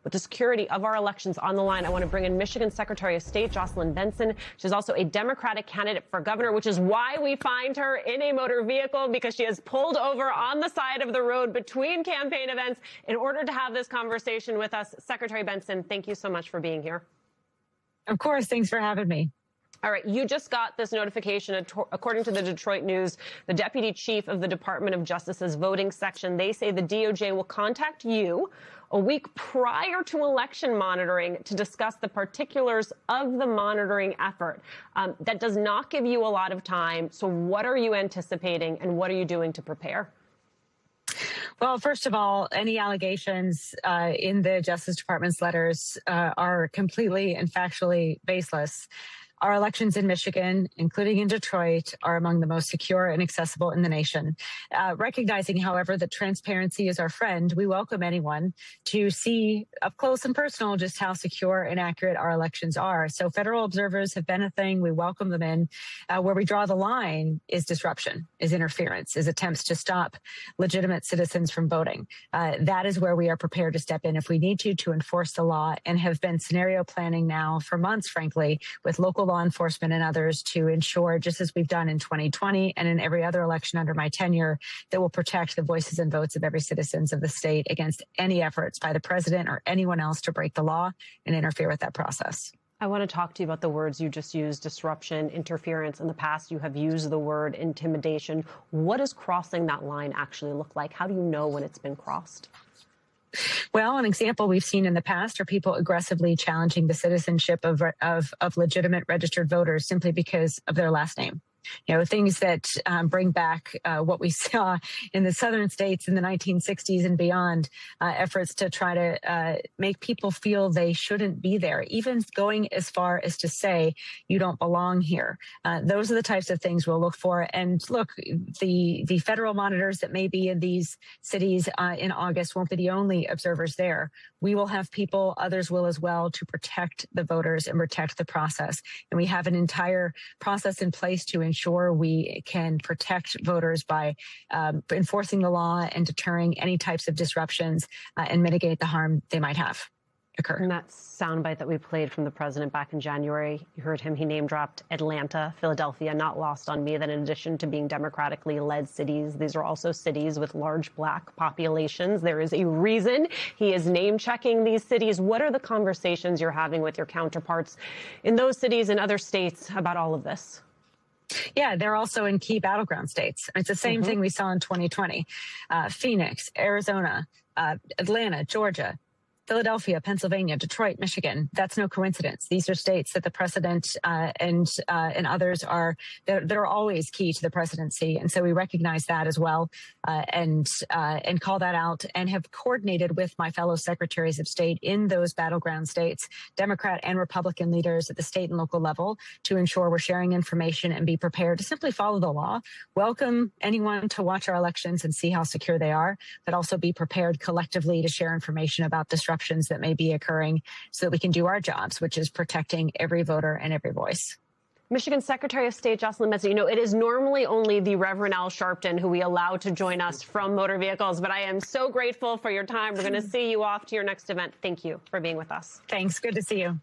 with the security of our elections on the line. I want to bring in Michigan Secretary of State Jocelyn Benson. She's also a Democratic candidate for governor, which is why we find her in a motor vehicle, because she has pulled over on the side of the road between campaign events in order to have this conversation with us. Secretary Benson, thank you so much for being here. Of course. Thanks for having me. All right. You just got this notification. According to the Detroit News, the deputy chief of the Department of Justice's voting section, they say the DOJ will contact you a week prior to election monitoring to discuss the particulars of the monitoring effort. That does not give you a lot of time. So what are you anticipating and what are you doing to prepare? Well, first of all, any allegations in the Justice Department's letters are completely and factually baseless. Our elections in Michigan, including in Detroit, are among the most secure and accessible in the nation. Recognizing, however, that transparency is our friend, we welcome anyone to see up close and personal just how secure and accurate our elections are. So federal observers have been a thing. We welcome them in. Where we draw the line is disruption, is interference, is attempts to stop legitimate citizens from voting. That is where we are prepared to step in if we need to enforce the law, and have been scenario planning now for months, frankly, with local law enforcement and others to ensure, just as we've done in 2020 and in every other election under my tenure, that will protect the voices and votes of every citizen of the state against any efforts by the president or anyone else to break the law and interfere with that process. I want to talk to you about the words you just used: disruption, interference. In the past, you have used the word intimidation. What does crossing that line actually look like? How do you know when it's been crossed? Well, an example we've seen in the past are people aggressively challenging the citizenship of legitimate registered voters simply because of their last name. You know, things that bring back what we saw in the southern states in the 1960s and beyond, efforts to try to make people feel they shouldn't be there, even going as far as to say you don't belong here. Those are the types of things we'll look for. And look, the federal monitors that may be in these cities in August won't be the only observers there. We will have people, others will as well, to protect the voters and protect the process. And we have an entire process in place to ensure we can protect voters by enforcing the law and deterring any types of disruptions and mitigate the harm they might have occur. And that soundbite that we played from the president back in January, you heard him, he name-dropped Atlanta, Philadelphia, not lost on me that in addition to being democratically led cities, these are also cities with large Black populations. There is a reason he is name-checking these cities. What are the conversations you're having with your counterparts in those cities and other states about all of this? Yeah, they're also in key battleground states. It's the same thing we saw in 2020. Phoenix, Arizona, Atlanta, Georgia, Philadelphia, Pennsylvania, Detroit, Michigan. That's no coincidence. These are states that the president and others are that are always key to the presidency, and so we recognize that as well, and call that out, and have coordinated with my fellow secretaries of state in those battleground states, Democrat and Republican leaders at the state and local level, to ensure we're sharing information and be prepared to simply follow the law. Welcome anyone to watch our elections and see how secure they are, but also be prepared collectively to share information about disruptions that may be occurring so that we can do our jobs, which is protecting every voter and every voice. Michigan Secretary of State Jocelyn Benson, you know, it is normally only the Reverend Al Sharpton who we allow to join us from motor vehicles, but I am so grateful for your time. We're going to see you off to your next event. Thank you for being with us. Thanks. Good to see you.